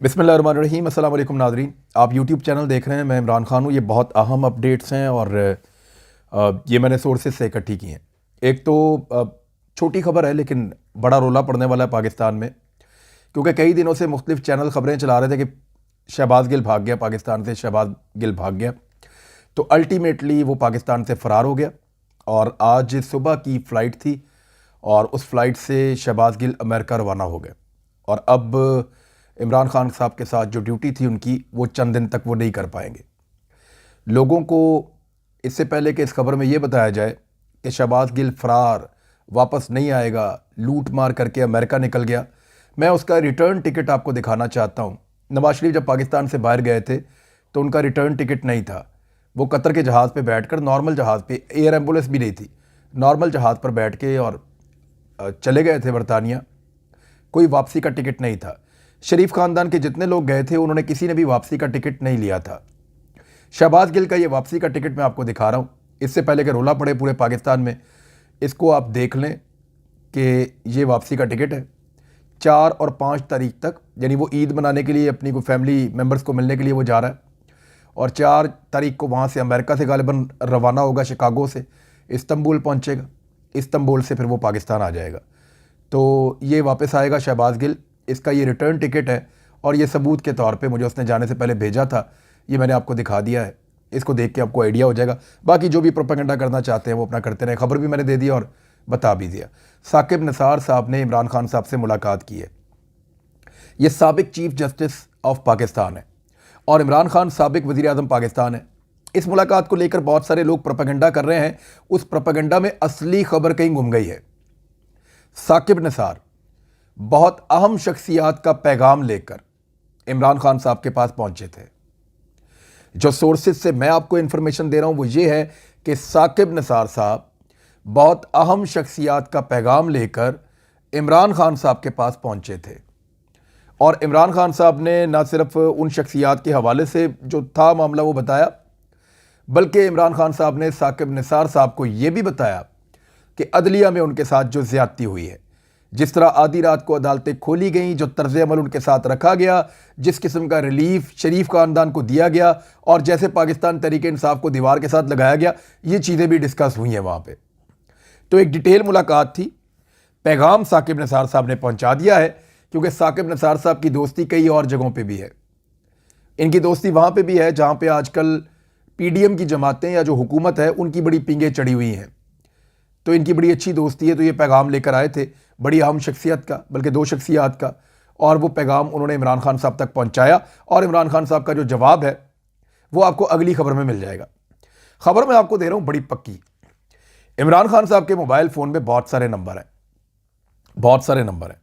बिस्मिल्लाहिर्रहमानिर्रहीम। अस्सलाम वालेकुम नाज़रीन, आप यूट्यूब चैनल देख रहे हैं। मैं इमरान खान हूँ। ये बहुत अहम अपडेट्स हैं और ये मैंने सोर्सेज से इकट्ठी की हैं। एक तो छोटी खबर है लेकिन बड़ा रोला पड़ने वाला है पाकिस्तान में, क्योंकि कई दिनों से मुख्तलिफ चैनल खबरें चला रहे थे कि शहबाज गिल भाग गया पाकिस्तान से, शहबाज गिल भाग गया। तो अल्टीमेटली वो पाकिस्तान से फ़रार हो गया और आज सुबह की फ़्लाइट थी और उस फ़्लाइट से शहबाज गिल अमेरिका रवाना हो गए। और अब इमरान खान साहब के साथ जो ड्यूटी थी उनकी, वो चंद दिन तक वो नहीं कर पाएंगे। लोगों को इससे पहले कि इस खबर में ये बताया जाए कि शहबाज गिल फ़रार, वापस नहीं आएगा, लूट मार करके अमेरिका निकल गया, मैं उसका रिटर्न टिकट आपको दिखाना चाहता हूँ। नवाज शरीफ जब पाकिस्तान से बाहर गए थे तो उनका रिटर्न टिकट नहीं था। वो कतर के जहाज़ पे बैठकर, नॉर्मल जहाज़ पे, एयर एम्बुलेंस भी नहीं थी, नॉर्मल जहाज़ पर बैठ के और चले गए थे बरतानिया। कोई वापसी का टिकट नहीं था। शरीफ ख़ानदान के जितने लोग गए थे उन्होंने किसी ने भी वापसी का टिकट नहीं लिया था। शहबाज गिल का ये वापसी का टिकट मैं आपको दिखा रहा हूँ, इससे पहले कि रोला पड़े पूरे पाकिस्तान में। इसको आप देख लें कि ये वापसी का टिकट है। 4 और 5 तारीख तक, यानी वो ईद मनाने के लिए अपनी को फैमिली मेम्बर्स को मिलने के लिए वो जा रहा है और 4 तारीख को वहाँ से अमेरिका से गालिबन रवाना होगा, शिकागो से इस्तंबुल पहुँचेगा, इस्तंबुल से फिर वो पाकिस्तान आ जाएगा। तो ये वापस आएगा शहबाज गिल, इसका ये रिटर्न टिकट है और ये सबूत के तौर पे मुझे उसने जाने से पहले भेजा था। ये मैंने आपको दिखा दिया है, इसको देख के आपको आइडिया हो जाएगा। बाकी जो भी प्रोपेगेंडा करना चाहते हैं वो अपना करते रहे। खबर भी मैंने दे दी और बता भी दिया। साकिब निसार साहब ने इमरान खान साहब से मुलाकात की है। ये साबिक चीफ जस्टिस ऑफ पाकिस्तान है और इमरान खान साबिक वज़ीर आज़म पाकिस्तान है। इस मुलाकात को लेकर बहुत सारे लोग प्रोपेगेंडा कर रहे हैं, उस प्रोपेगेंडा में असली खबर कहीं गुम गई है। साकिब निसार बहुत अहम शख्सियात का पैगाम लेकर इमरान खान साहब के पास पहुंचे थे। जो सोर्सेज से मैं आपको इंफॉर्मेशन दे रहा हूं वो ये है कि साकिब निसार साहब बहुत अहम शख्सियात का पैगाम लेकर इमरान खान साहब के पास पहुंचे थे और इमरान खान साहब ने ना सिर्फ उन शख्सियात के हवाले से जो था मामला वो बताया, बल्कि इमरान खान साहब ने साकिब निसार साहब को ये भी बताया कि अदलिया में उनके साथ जो ज़्यादती हुई है, जिस तरह आधी रात को अदालतें खोली गईं, जो तर्ज अमल उनके साथ रखा गया, जिस किस्म का रिलीफ शरीफ ख़ानदान को दिया गया और जैसे पाकिस्तान तहरीक इंसाफ को दीवार के साथ लगाया गया, ये चीज़ें भी डिस्कस हुई हैं वहाँ पे। तो एक डिटेल मुलाकात थी। पैगाम साकिब निसार साहब ने पहुँचा दिया है, क्योंकि साकिब निसार साहब की दोस्ती कई और जगहों पर भी है। इनकी दोस्ती वहाँ पर भी है जहाँ पर आजकल PDM की जमातें या जो हुकूमत है उनकी बड़ी पिंगें चढ़ी हुई हैं। तो इनकी बड़ी अच्छी दोस्ती है। तो ये पैगाम लेकर आए थे बड़ी अहम शख्सियत का, बल्कि 2 शख्सियात का, और वो पैगाम उन्होंने इमरान खान साहब तक पहुंचाया और इमरान खान साहब का जो जवाब है वो आपको अगली खबर में मिल जाएगा। खबर मैं आपको दे रहा हूं बड़ी पक्की। इमरान खान साहब के मोबाइल फ़ोन में बहुत सारे नंबर हैं, बहुत सारे नंबर हैं,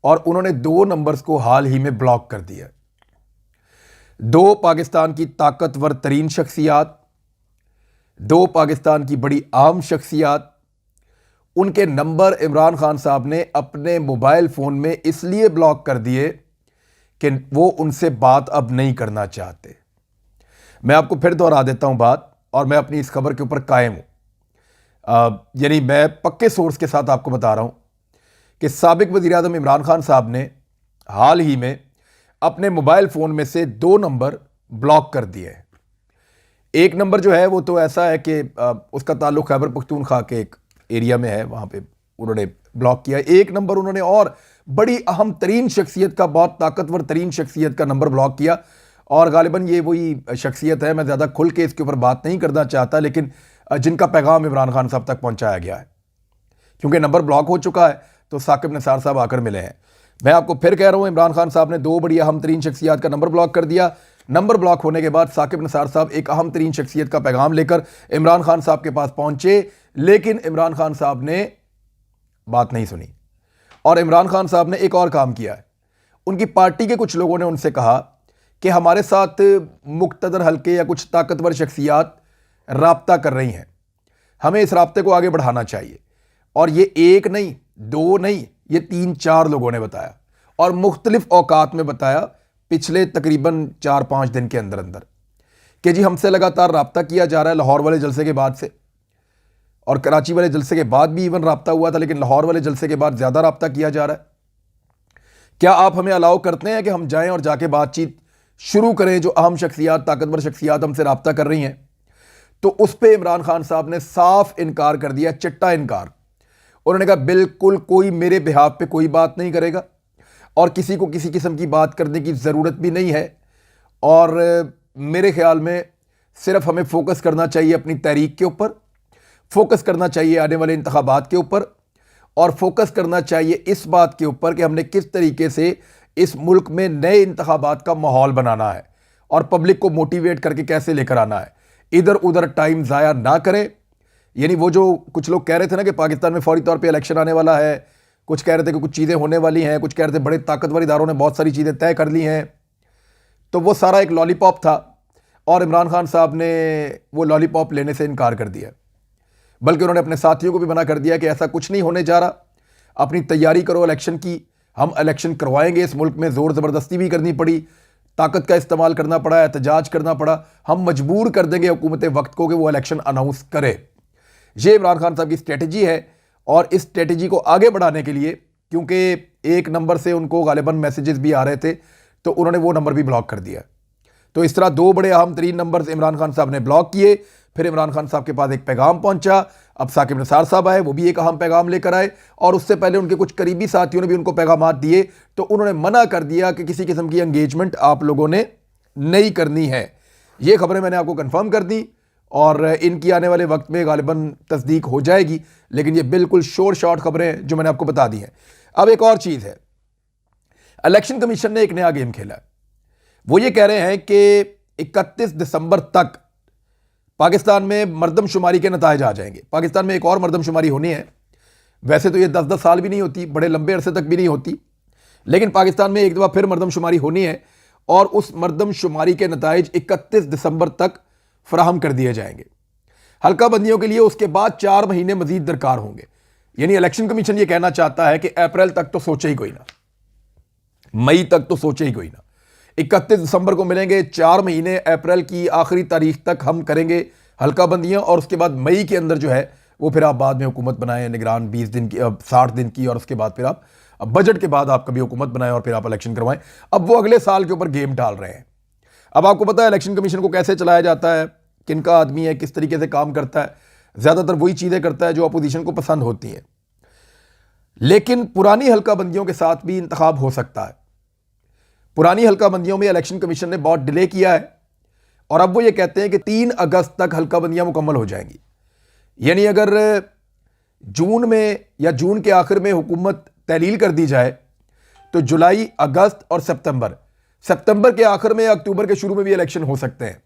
और उन्होंने 2 नंबर्स को हाल ही में ब्लॉक कर दिया। 2 पाकिस्तान की ताकतवर तरीन शख्सियात, 2 पाकिस्तान की बड़ी अहम शख्सियात, उनके नंबर इमरान खान साहब ने अपने मोबाइल फ़ोन में इसलिए ब्लॉक कर दिए कि वो उनसे बात अब नहीं करना चाहते। मैं आपको फिर दोहरा देता हूं बात, और मैं अपनी इस खबर के ऊपर कायम हूं। यानी मैं पक्के सोर्स के साथ आपको बता रहा हूं कि साबिक वज़ीर आज़म इमरान खान साहब ने हाल ही में अपने मोबाइल फ़ोन में से 2 नंबर ब्लॉक कर दिए हैं। एक नंबर जो है वो तो ऐसा है कि उसका ताल्लुक़ खैबर पख्तूनख्वा के एक एरिया में है, वहाँ पे उन्होंने ब्लॉक किया। एक नंबर उन्होंने और बड़ी अहम तरीन शख्सियत का, बहुत ताकतवर तरीन शख्सियत का नंबर ब्लॉक किया, और गालिबन ये वही शख्सियत है, मैं ज़्यादा खुल के इसके ऊपर बात नहीं करना चाहता, लेकिन जिनका पैगाम इमरान खान साहब तक पहुँचाया गया है। क्योंकि नंबर ब्लॉक हो चुका है तो साकिब निसार साहब आकर मिले हैं। मैं आपको फिर कह रहा हूँ, इमरान खान साहब ने 2 बड़ी अहम तरीन शख्सियात का नंबर ब्लॉक कर दिया। नंबर ब्लॉक होने के बाद साकिब निसार साहब एक अहम तरीन शख्सियत का पैगाम लेकर इमरान खान साहब के पास पहुंचे, लेकिन इमरान खान साहब ने बात नहीं सुनी। और इमरान खान साहब ने एक और काम किया है। उनकी पार्टी के कुछ लोगों ने उनसे कहा कि हमारे साथ मुक्तदर हल्के या कुछ ताकतवर शख्सियात राब्ता कर रही हैं, हमें इस राब्ते को आगे बढ़ाना चाहिए। और ये 1 नहीं, 2 नहीं, ये 3-4 लोगों ने बताया, और मुख्तलिफ औकात में बताया पिछले तकरीबन 4-5 दिन के अंदर अंदर, कि जी हमसे लगातार राब्ता किया जा रहा है। लाहौर वाले जलसे के बाद से, और कराची वाले जलसे के बाद भी इवन राब्ता हुआ था, लेकिन लाहौर वाले जलसे के बाद ज़्यादा राब्ता किया जा रहा है क्या आप हमें अलाउ करते हैं कि हम जाएं और जाके बातचीत शुरू करें जो अहम शख्सियात, ताकतवर शख्सियात हमसे रब्ता कर रही हैं? तो उस पर इमरान खान साहब ने साफ इनकार कर दिया, चिट्टा इनकार। उन्होंने कहा बिल्कुल कोई मेरे बिहाफ पे कोई बात नहीं करेगा और किसी को किसी किस्म की बात करने की ज़रूरत भी नहीं है। और मेरे ख्याल में सिर्फ हमें फोकस करना चाहिए अपनी तहरीक के ऊपर, फोकस करना चाहिए आने वाले इंतखाबात के ऊपर, और फोकस करना चाहिए इस बात के ऊपर कि हमने किस तरीके से इस मुल्क में नए इंतखाबात का माहौल बनाना है और पब्लिक को मोटिवेट करके कैसे लेकर आना है। इधर उधर टाइम ज़ाया ना करें। यानी वो जो कुछ लोग कह रहे थे ना कि पाकिस्तान में फौरी तौर पे इलेक्शन आने वाला है, कुछ कह रहे थे कि कुछ चीज़ें होने वाली हैं, कुछ कह रहे थे बड़े ताकतवर इदारों ने बहुत सारी चीज़ें तय कर ली हैं, तो वो सारा एक लॉलीपॉप था और इमरान खान साहब ने वो लॉलीपॉप लेने से इनकार कर दिया। बल्कि उन्होंने अपने साथियों को भी मना कर दिया कि ऐसा कुछ नहीं होने जा रहा, अपनी तैयारी करो इलेक्शन की, हम इलेक्शन करवाएंगे। इस मुल्क में ज़ोर ज़बरदस्ती भी करनी पड़ी, ताकत का इस्तेमाल करना पड़ा, एहतजाज करना पड़ा, हम मजबूर कर देंगे हुकूमत वक्त को कि वो इलेक्शन अनाउंस करे। ये इमरान खान साहब की स्ट्रेटजी है और इस स्ट्रेटजी को आगे बढ़ाने के लिए, क्योंकि एक नंबर से उनको गालिबन मैसेजेस भी आ रहे थे, तो उन्होंने वो नंबर भी ब्लॉक कर दिया। तो इस तरह दो बड़े अहम तरीन नंबर इमरान खान साहब ने ब्लॉक किए। फिर इमरान खान साहब के पास एक पैगाम पहुंचा, अब साकिब निसार साहब आए, वो भी एक अहम पैगाम लेकर आए, और उससे पहले उनके कुछ करीबी साथियों ने भी उनको पैगाम दिए। तो उन्होंने मना कर दिया कि किसी किस्म की एंगेजमेंट आप लोगों ने नहीं करनी है। ये खबरें मैंने आपको कंफर्म कर दी और इनकी आने वाले वक्त में गालिबन तस्दीक हो जाएगी, लेकिन ये बिल्कुल शोर शॉर्ट खबरें जो मैंने आपको बता दी हैं। अब एक और चीज़ है, इलेक्शन कमीशन ने एक नया गेम खेला है। वो ये कह रहे हैं कि 31 दिसंबर तक पाकिस्तान में मरदमशुमारी के नताइज आ जाएंगे। पाकिस्तान में एक और मरदमशुमारी होनी है। वैसे तो ये 10-10 साल भी नहीं होती, बड़े लंबे अरसे तक भी नहीं होती, लेकिन पाकिस्तान में एक दफ़ा फिर मरदमशुमारी होनी है और उस मरदमशुमारी के नताइज 31 दिसंबर तक फराहम कर दिए जाएंगे हल्का बंदियों के लिए। उसके बाद 4 महीने मजीद दरकार होंगे। यानी इलेक्शन कमीशन ये कहना चाहता है कि अप्रैल तक तो सोचे ही कोई ना, मई तक तो सोचे ही कोई ना, 31 दिसंबर को मिलेंगे, 4 महीने अप्रैल की आखिरी तारीख तक हम करेंगे हल्का बंदियां, और उसके बाद मई के अंदर जो है वो फिर आप बाद में हुकूमत बनाएं, निगरान 20 दिन की, 60 दिन की, और उसके बाद फिर आप बजट के बाद आप कभी हुकूमत बनाएं और फिर आप इलेक्शन करवाएं। अब वो अगले साल के ऊपर गेम डाल रहे हैं। अब आपको पता है इलेक्शन कमीशन को कैसे चलाया जाता है, किनका आदमी है, किस तरीके से काम करता है। ज़्यादातर वही चीज़ें करता है जो अपोजिशन को पसंद होती हैं। लेकिन पुरानी हल्का बंदियों के साथ भी इंतखाब हो सकता है। पुरानी हल्का बंदियों में इलेक्शन कमीशन ने बहुत डिले किया है और अब वो ये कहते हैं कि 3 अगस्त तक हल्का बंदियां मुकम्मल हो जाएंगी। यानी अगर जून में या जून के आखिर में हुकूमत तहलील कर दी जाए तो जुलाई, अगस्त और सितंबर के आखिर में, अक्टूबर के शुरू में भी इलेक्शन हो सकते हैं।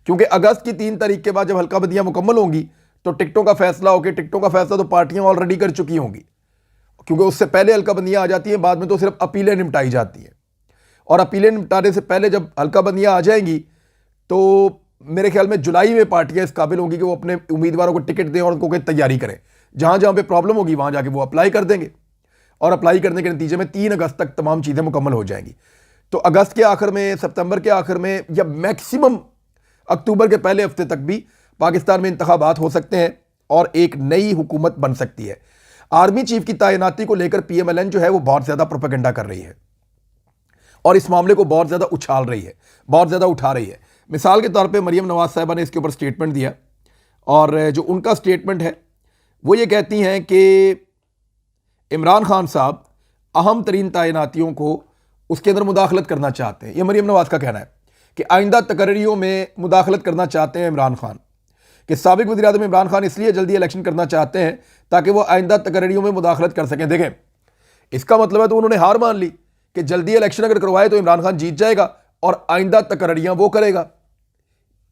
क्योंकि अगस्त की 3 तारीख के बाद जब हल्का बंदियां मुकम्मल होंगी तो टिकटों का फैसला होकर, टिकटों का फैसला तो पार्टियां ऑलरेडी कर चुकी होंगी, क्योंकि उससे पहले हल्का बंदियां आ जाती हैं, बाद में तो सिर्फ अपीलें निपटाई जाती हैं। और अपीलें निपटाने से पहले जब हल्का बंदियां आ जाएंगी तो मेरे ख्याल में जुलाई में पार्टियां इस काबिल होंगी कि वो अपने उम्मीदवारों को टिकट दें और उनको तैयारी करें। जहां जहां पे प्रॉब्लम होगी वहां जाके वो अप्लाई कर देंगे और अप्लाई करने के नतीजे में 3 अगस्त तक तमाम चीज़ें मुकम्मल हो जाएंगी। तो अगस्त के आखिर में, सितंबर के आखिर में, या मैक्सिमम अक्टूबर के पहले हफ्ते तक भी पाकिस्तान में इंतखाबात हो सकते हैं और एक नई हुकूमत बन सकती है। आर्मी चीफ की तैनाती को लेकर PMLN जो है वो बहुत ज़्यादा प्रोपेगेंडा कर रही है और इस मामले को बहुत ज़्यादा उछाल रही है, बहुत ज़्यादा उठा रही है। मिसाल के तौर पे मरियम नवाज साहिबा ने इसके ऊपर स्टेटमेंट दिया और जो उनका स्टेटमेंट है वो ये कहती हैं कि इमरान खान साहब अहम तरीन तैनातियों को उसके अंदर मुदाखलत करना चाहते हैं। ये मरियम नवाज का कहना है कि आइंदा तकर्रियों में मुदाखलत करना चाहते हैं इमरान खान, कि साबिक वज़ीर आज़म इमरान खान इसलिए जल्दी इलेक्शन करना चाहते हैं ताकि वो आइंदा तकर्रियों में मुदाखलत कर सकें। देखें, इसका मतलब है तो उन्होंने हार मान ली कि जल्दी इलेक्शन अगर करवाए तो इमरान खान जीत जाएगा और आइंदा तकर्रियां वो करेगा,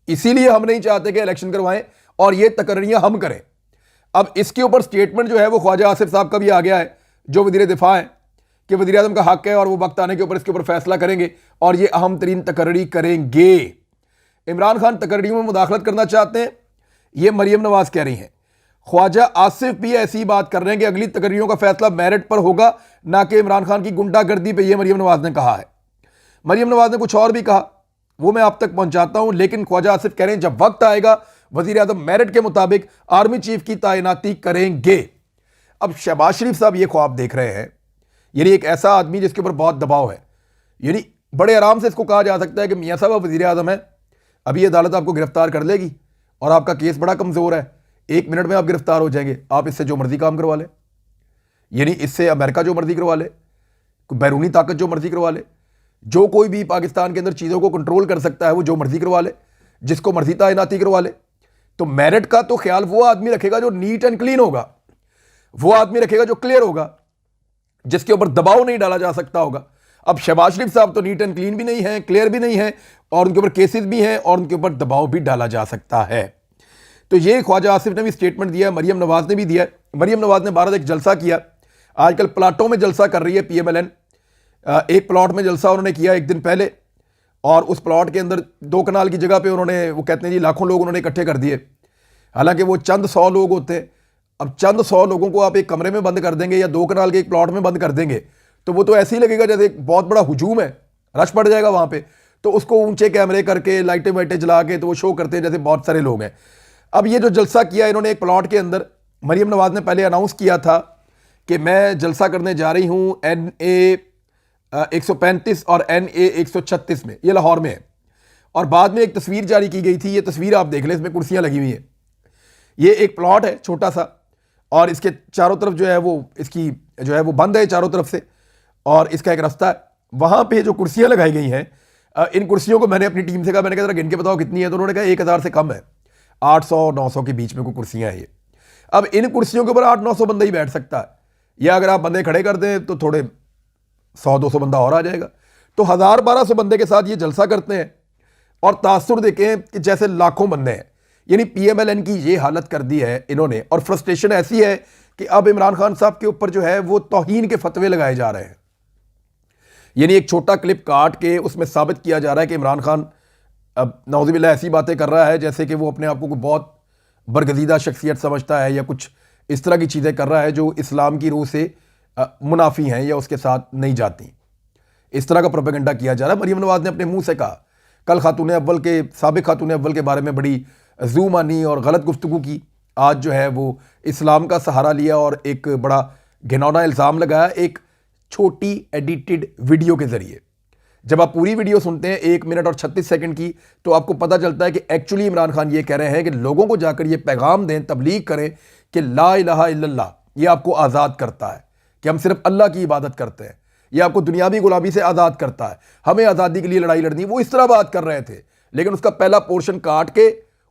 इसीलिए हम नहीं चाहते कि इलेक्शन करवाएं और ये तकर्रियां हम करें। अब इसके ऊपर स्टेटमेंट जो है वो ख्वाजा आसिफ साहब का भी आ गया है, जो वज़ीर दिफा है, कि वज़ीर आज़म का हक है और वो वक्त आने के ऊपर इसके ऊपर फैसला करेंगे और ये अहम तरीन तकर्री करेंगे। इमरान खान तकर्रियों में मुदाखलत करना चाहते हैं, ये मरियम नवाज कह रही हैं। ख्वाजा आसिफ भी ऐसी बात कर रहे हैं कि अगली तकर्रियों का फैसला मेरिट पर होगा, ना कि इमरान खान की गुंडागर्दी पे। ये मरियम नवाज ने कहा है। मरियम नवाज ने कुछ और भी कहा, वो मैं आप तक पहुंचाता हूं, लेकिन ख्वाजा आसिफ कह रहे हैं जब वक्त आएगा वज़ीर आज़म मेरिट के मुताबिक आर्मी चीफ की तैनाती करेंगे। अब शहबाज शरीफ साहब ये ख्वाब देख रहे हैं यानी एक ऐसा आदमी जिसके ऊपर बहुत दबाव है, यानी बड़े आराम से इसको कहा जा सकता है कि मियाँ साहब वज़ीर आज़म है, अभी अदालत आपको गिरफ्तार कर लेगी और आपका केस बड़ा कमज़ोर है, 1 मिनट में आप गिरफ्तार हो जाएंगे, आप इससे जो मर्जी काम करवा लें, यानी इससे अमेरिका जो मर्जी करवा ले, बैरूनी ताकत जो मर्जी करवा ले, जो कोई भी पाकिस्तान के अंदर चीज़ों को कंट्रोल कर सकता है वो जो मर्जी करवा ले, जिसको मर्जी तैनाती करवा ले। तो मेरिट का तो ख्याल वो आदमी रखेगा जो नीट एंड क्लीन होगा, वो आदमी रखेगा जो क्लियर होगा, जिसके ऊपर दबाव नहीं डाला जा सकता होगा। अब शहबाज शरीफ साहब तो नीट एंड क्लीन भी नहीं है, क्लियर भी नहीं है, और उनके ऊपर केसेस भी हैं और उनके ऊपर दबाव भी डाला जा सकता है। तो ये ख्वाजा आसिफ ने भी स्टेटमेंट दिया, मरियम नवाज ने भी दिया। मरियम नवाज ने भारत एक जलसा किया, आजकल प्लाटों में जलसा कर रही है PMLN। एक प्लॉट में जलसा उन्होंने किया एक दिन पहले, और उस प्लॉट के अंदर 2 कनाल की जगह पे उन्होंने, वो कहते हैं जी लाखों लोग उन्होंने इकट्ठे कर दिए, हालांकि वो चंद 100 लोग होते हैं। अब चंद 100 लोगों को आप एक कमरे में बंद कर देंगे या 2 कनाल के एक प्लॉट में बंद कर देंगे तो वो तो ऐसे ही लगेगा जैसे एक बहुत बड़ा हुजूम है, रश पड़ जाएगा वहाँ पे। तो उसको ऊंचे कैमरे करके लाइटें वाइटें जला के तो वो शो करते हैं जैसे बहुत सारे लोग हैं। अब ये जो जलसा किया इन्होंने एक प्लॉट के अंदर, मरियम नवाज ने पहले अनाउंस किया था कि मैं जलसा करने जा रही हूँ NA 135 और NA 136 में, ये लाहौर में है। और बाद में एक तस्वीर जारी की गई थी, ये तस्वीर आप देख लें, इसमें कुर्सियाँ लगी हुई हैं। ये एक प्लॉट है छोटा सा, और इसके चारों तरफ जो है वो, इसकी जो है वो बंद है चारों तरफ से, और इसका एक रास्ता है। वहाँ पे जो कुर्सियाँ लगाई गई हैं, इन कुर्सियों को मैंने अपनी टीम से कहा, मैंने कहा जरा गिन के बताओ कितनी है, तो उन्होंने कहा 1000 से कम है, 800-900 के बीच में कोई कुर्सियाँ हैं ये। अब इन कुर्सियों के ऊपर 800-900 बंदा ही बैठ सकता है, या अगर आप बंदे खड़े कर दें तो थोड़े 100-200 बंदा और आ जाएगा। तो 1000-1200 बंदे के साथ ये जलसा करते हैं, और तासुर देखें कि जैसे लाखों बंदे हैं। यानी PMLN की ये हालत कर दी है इन्होंने, और फ्रस्ट्रेशन ऐसी है कि अब इमरान खान साहब के ऊपर जो है वो तौहीन के फतवे लगाए जा रहे हैं। यानी एक छोटा क्लिप काट के उसमें साबित किया जा रहा है कि इमरान खान अब नौज़ुबिल्लाह ऐसी बातें कर रहा है जैसे कि वो अपने आप को कोई बहुत बरगजीदा शख्सियत समझता है, या कुछ इस तरह की चीज़ें कर रहा है जो इस्लाम की रूह से मुनाफी हैं या उसके साथ नहीं जाती। इस तरह का प्रोपेगेंडा किया जा रहा है। मरियम नवाज ने अपने मुंह से कहा, कल साबिक खातून अव्वल के बारे में बड़ी जू मानी और गलत गुफ्तगू की, आज जो है वो इस्लाम का सहारा लिया और एक बड़ा घिनौना इल्ज़ाम लगाया एक छोटी एडिटेड वीडियो के ज़रिए। जब आप पूरी वीडियो सुनते हैं 1 मिनट और 36 सेकंड की, तो आपको पता चलता है कि एक्चुअली इमरान खान ये कह रहे हैं कि लोगों को जाकर ये पैगाम दें, तबलीग करें कि ला इलाहा इल्लल्लाह ये आपको आज़ाद करता है, कि हम सिर्फ अल्लाह की इबादत करते हैं, ये आपको दुनियावी गुलामी से आज़ाद करता है, हमें आज़ादी के लिए लड़ाई लड़नी। वो इस तरह बात कर रहे थे, लेकिन उसका पहला पोर्शन काट के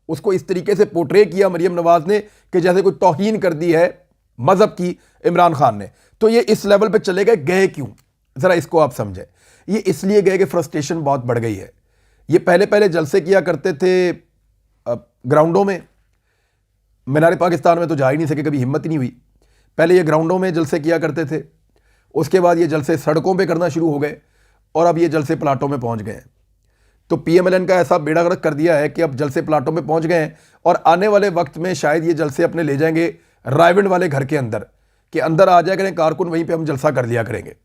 उसको इस तरीके से पोर्ट्रे किया मरियम नवाज ने कि जैसे कोई तौहीन कर दी है मजहब की इमरान खान ने। तो ये इस लेवल पे चले गए क्यों, ज़रा इसको आप समझें। ये इसलिए गए कि फ्रस्ट्रेशन बहुत बढ़ गई है। ये पहले जलसे किया करते थे ग्राउंडों में, मीनार पाकिस्तान में तो जा ही नहीं सके, कभी हिम्मत ही नहीं हुई। पहले ये ग्राउंडों में जलसे किया करते थे, उसके बाद ये जलसे सड़कों पे करना शुरू हो गए, और अब ये जलसे प्लाटों में पहुंच गए हैं। तो PMLN का ऐसा बेड़ा गर्क कर दिया है कि अब जलसे प्लाटों में पहुंच गए हैं, और आने वाले वक्त में शायद ये जलसे अपने ले जाएंगे रायविंड वाले घर के अंदर, कि अंदर आ जाया करें कारकुन, वहीं पे हम जलसा कर लिया करेंगे।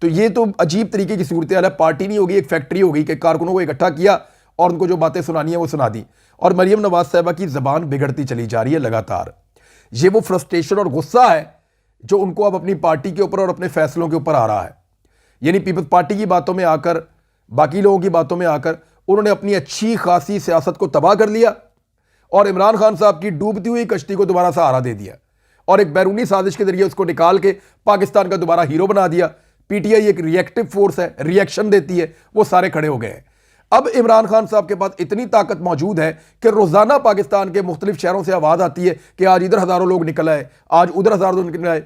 तो ये तो अजीब तरीके की सूरत हाल है। पार्टी नहीं होगी, एक फैक्ट्री होगी कि कारकुनों को इकट्ठा किया और उनको जो बातें सुनानी है वो सुना दी। और मरियम नवाज साहिबा की ज़बान बिगड़ती चली जा रही है लगातार। ये वो फ्रस्ट्रेशन और गुस्सा है जो उनको अब अपनी पार्टी के ऊपर और अपने फैसलों के ऊपर आ रहा है। यानी पीपल्स पार्टी की बातों में आकर, बाकी लोगों की बातों में आकर उन्होंने अपनी अच्छी खासी सियासत को तबाह कर लिया, और इमरान खान साहब की डूबती हुई कश्ती को दोबारा सहारा दे दिया, और एक बैरूनी साजिश के जरिए उसको निकाल के पाकिस्तान का दोबारा हीरो बना दिया। PTI एक रिएक्टिव फोर्स है, रिएक्शन देती है, वो सारे खड़े हो गए हैं। अब इमरान खान साहब के पास इतनी ताकत मौजूद है कि रोजाना पाकिस्तान के मुख्तलिफ शहरों से आवाज आती है कि आज इधर हजारों लोग निकल आए, आज उधर हजारों लोग निकल आए।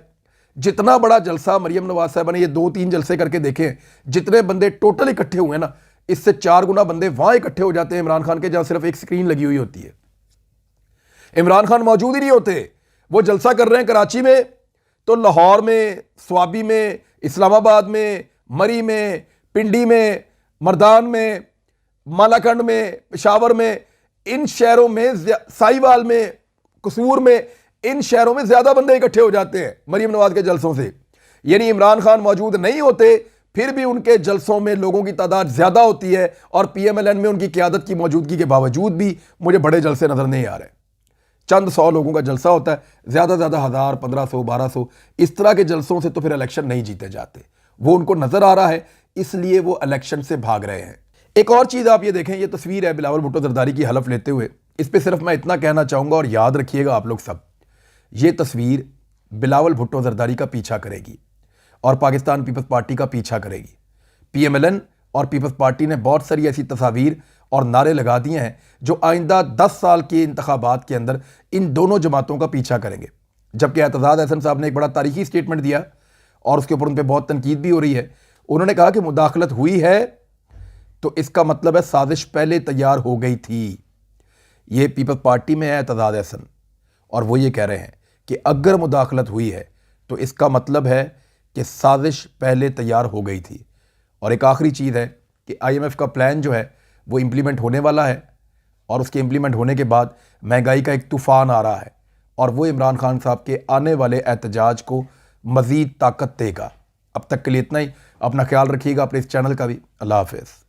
जितना बड़ा जलसा मरियम नवाज साहब ने ये 2-3 जलसे करके देखे, जितने बंदे टोटल इकट्ठे हुए ना, इससे 4 गुना बंदे वहां इकट्ठे हो जाते हैं इमरान खान के, जहां सिर्फ एक स्क्रीन लगी हुई होती है। इमरान खान मौजूद ही नहीं होते। वो जलसा कर रहे हैं कराची में, तो लाहौर में, स्वाबी में, इस्लामाबाद में, मरी में, पिंडी में, मर्दान में, मालाकंड में, पेशावर में, इन शहरों में, साहिवाल में, कसूर में, इन शहरों में ज्यादा बंदे इकट्ठे हो जाते हैं मरियम नवाज के जलसों से। यानी इमरान खान मौजूद नहीं होते, फिर भी उनके जलसों में लोगों की तादाद ज्यादा होती है, और PMLN में उनकी क़यादत की मौजूदगी के बावजूद भी मुझे बड़े जलसे नजर नहीं आ रहे। चंद 100 लोगों का जलसा होता है, ज़्यादा से ज़्यादा 1000, 1500, 1200, इस तरह के जलसों से तो फिर इलेक्शन नहीं जीते जाते। वो उनको नज़र आ रहा है, इसलिए वो इलेक्शन से भाग रहे हैं। एक और चीज़ आप ये देखें, ये तस्वीर है बिलावल भुट्टो जरदारी की हलफ लेते हुए। इस पर सिर्फ मैं इतना कहना चाहूँगा और याद रखिएगा आप लोग सब, ये तस्वीर बिलावल भुट्टो जरदारी का पीछा करेगी और पाकिस्तान पीपल्स पार्टी का पीछा करेगी। PMLN और पीपल्स पार्टी ने बहुत सारी ऐसी तस्वीर और नारे लगा दिए हैं जो आइंदा 10 साल के इंतखाबात के अंदर इन दोनों जमातों का पीछा करेंगे। जबकि एतजाज़ अहसन साहब ने एक बड़ा तारीखी स्टेटमेंट दिया और उसके ऊपर उन पर बहुत तनकीद भी हो रही है। उन्होंने कहा कि मुदाखलत हुई है तो इसका मतलब है साजिश पहले तैयार हो गई थी। ये पीपल्स पार्टी में है एतजाज़ अहसन, और वो ये कह रहे हैं कि अगर मुदाखलत हुई है तो इसका मतलब है कि साजिश पहले तैयार हो गई थी। और एक आखिरी चीज़ है कि IMF का प्लान जो है वो इम्प्लीमेंट होने वाला है और उसके इम्प्लीमेंट होने के बाद महंगाई का एक तूफ़ान आ रहा है और वो इमरान खान साहब के आने वाले एहतजाज को मज़ीद ताकत देगा। अब तक के लिए इतना ही। अपना ख्याल रखिएगा, अपने इस चैनल का भी। अल्लाह हाफ़िज़।